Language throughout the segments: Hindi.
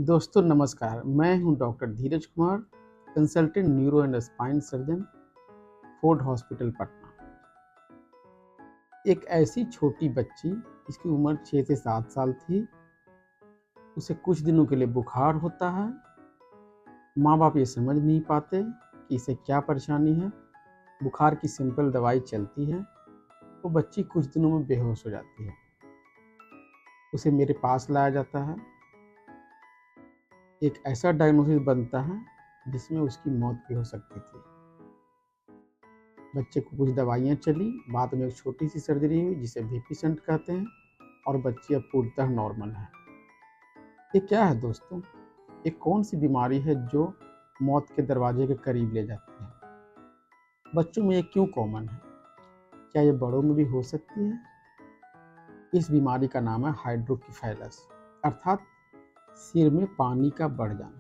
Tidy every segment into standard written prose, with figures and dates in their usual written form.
दोस्तों नमस्कार, मैं हूं doctor Dheeraj Kumar, consultant neuro and spine surgeon, Ford hospital Patna. एक ऐसी छोटी बच्ची जिसकी उम्र 6 से 7 साल थी, उसे कुछ दिनों के लिए बुखार होता है। माँ बाप ये समझ नहीं पाते कि इसे क्या परेशानी है। बुखार की सिंपल दवाई चलती है, वो बच्ची कुछ दिनों में बेहोश हो जाती है। उसे मेरे पास लाया जाता है। एक ऐसा डायग्नोसिस बनता है जिसमें उसकी मौत भी हो सकती थी। बच्चे को कुछ दवाइयाँ चली, बाद में एक छोटी सी सर्जरी हुई जिसे वीपी शंट कहते हैं, और बच्ची अब पूर्णतः नॉर्मल है। ये क्या है दोस्तों? ये कौन सी बीमारी है जो मौत के दरवाजे के करीब ले जाती है? बच्चों में ये क्यों कॉमन है? क्या ये बड़ों में भी हो सकती है? इस बीमारी का नाम है हाइड्रोकेफेलस, अर्थात सिर में पानी का बढ़ जाना।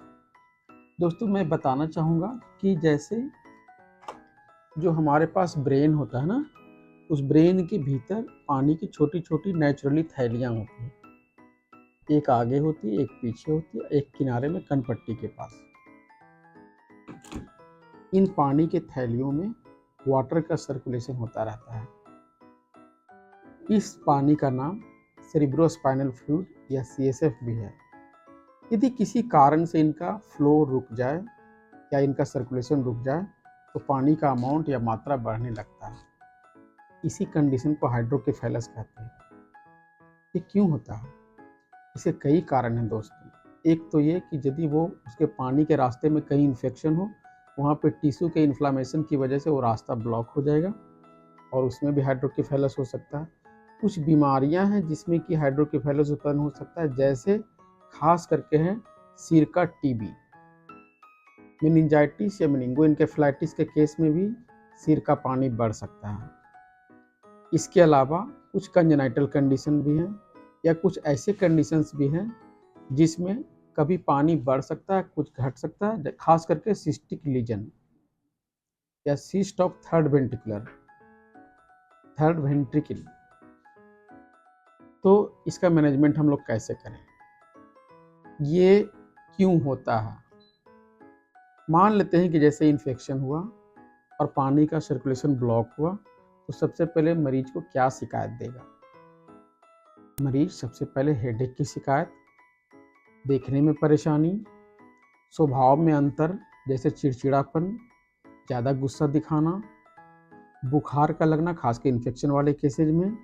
दोस्तों मैं बताना चाहूँगा कि जैसे जो हमारे पास ब्रेन होता है ना, उस ब्रेन के भीतर पानी की छोटी छोटी नेचुरली थैलियाँ होती हैं। एक आगे होती है, एक पीछे होती है, एक किनारे में कनपट्टी के पास। इन पानी के थैलियों में वाटर का सर्कुलेशन होता रहता है। इस पानी का नाम सेरिब्रोस्पाइनल फ्लूइड या CSF भी है। यदि किसी कारण से इनका फ्लो रुक जाए या इनका सर्कुलेशन रुक जाए तो पानी का अमाउंट या मात्रा बढ़ने लगता है। इसी कंडीशन को हाइड्रोकेफेलस कहते हैं। ये क्यों होता है? इसके कई कारण हैं दोस्तों। एक तो ये कि यदि वो उसके पानी के रास्ते में कहीं इन्फेक्शन हो, वहाँ पे टिश्यू के इन्फ्लामेशन की वजह से वो रास्ता ब्लॉक हो जाएगा और उसमें भी हाइड्रोकेफेलस हो सकता है। कुछ बीमारियाँ हैं जिसमें कि हाइड्रोकेफेलस उत्पन्न हो सकता है, जैसे खास करके है सिर का टीबी, मेनिंजाइटिस या मेनिंगो इनकेफेलाइटिस के केस में भी सिर का पानी बढ़ सकता है। इसके अलावा कुछ कंजेनाइटल कंडीशन भी हैं या कुछ ऐसे कंडीशंस भी हैं जिसमें कभी पानी बढ़ सकता है, कुछ घट सकता है, खास करके सिस्टिक लीजन या सिस्ट ऑफ थर्ड वेंट्रिकल। तो इसका मैनेजमेंट हम लोग कैसे करें? ये क्यों होता है? मान लेते हैं कि जैसे इन्फेक्शन हुआ और पानी का सर्कुलेशन ब्लॉक हुआ, तो सबसे पहले मरीज को क्या शिकायत देगा? मरीज सबसे पहले हेडेक की शिकायत, देखने में परेशानी, स्वभाव में अंतर जैसे चिड़चिड़ापन, ज़्यादा गुस्सा दिखाना, बुखार का लगना खासकर इन्फेक्शन वाले केसेज में,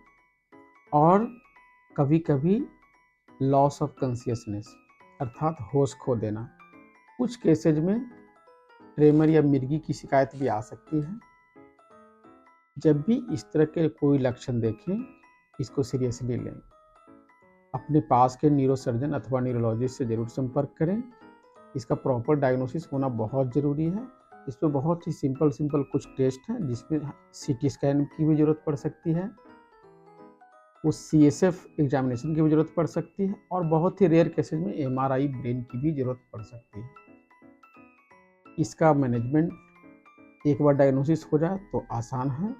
और कभी कभी लॉस ऑफ कॉन्शियसनेस अर्थात होश खो देना। कुछ केसेज में ट्रेमर या मिर्गी की शिकायत भी आ सकती है। जब भी इस तरह के कोई लक्षण देखें, इसको सीरियसली लें। अपने पास के न्यूरोसर्जन अथवा न्यूरोलॉजिस्ट से ज़रूर संपर्क करें। इसका प्रॉपर डायग्नोसिस होना बहुत ज़रूरी है। इसमें बहुत ही सिंपल कुछ टेस्ट हैं जिसमें CT स्कैन की भी ज़रूरत पड़ सकती है, उस CSF एग्जामिनेशन की भी ज़रूरत पड़ सकती है, और बहुत ही रेयर केसेज में MRI ब्रेन की भी ज़रूरत पड़ सकती है। इसका मैनेजमेंट एक बार डायग्नोसिस हो जाए तो आसान है।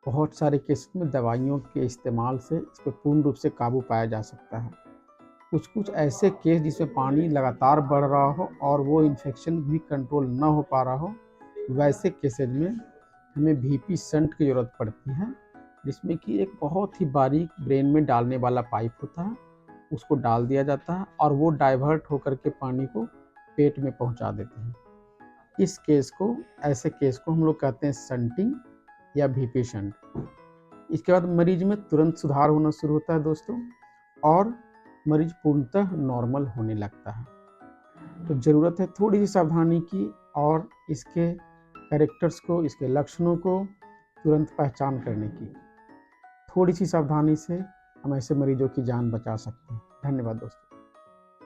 बहुत सारे केस में दवाइयों के इस्तेमाल से इस पर पूर्ण रूप से काबू पाया जा सकता है। कुछ ऐसे केस जिसमें पानी लगातार बढ़ रहा हो और वो इन्फेक्शन भी कंट्रोल ना हो पा रहा हो, वैसे केसेज में हमें VP शंट की ज़रूरत पड़ती है, जिसमें कि एक बहुत ही बारीक ब्रेन में डालने वाला पाइप होता है, उसको डाल दिया जाता है और वो डाइवर्ट होकर के पानी को पेट में पहुंचा देते हैं। ऐसे केस को हम लोग कहते हैं शंटिंग या VP शंट। इसके बाद मरीज में तुरंत सुधार होना शुरू होता है दोस्तों, और मरीज पूर्णतः नॉर्मल होने लगता है। तो ज़रूरत है थोड़ी सी सावधानी की और इसके कैरेक्टर्स को, इसके लक्षणों को तुरंत पहचान करने की। थोड़ी सी सावधानी से हम ऐसे मरीजों की जान बचा सकते हैं। धन्यवाद दोस्तों।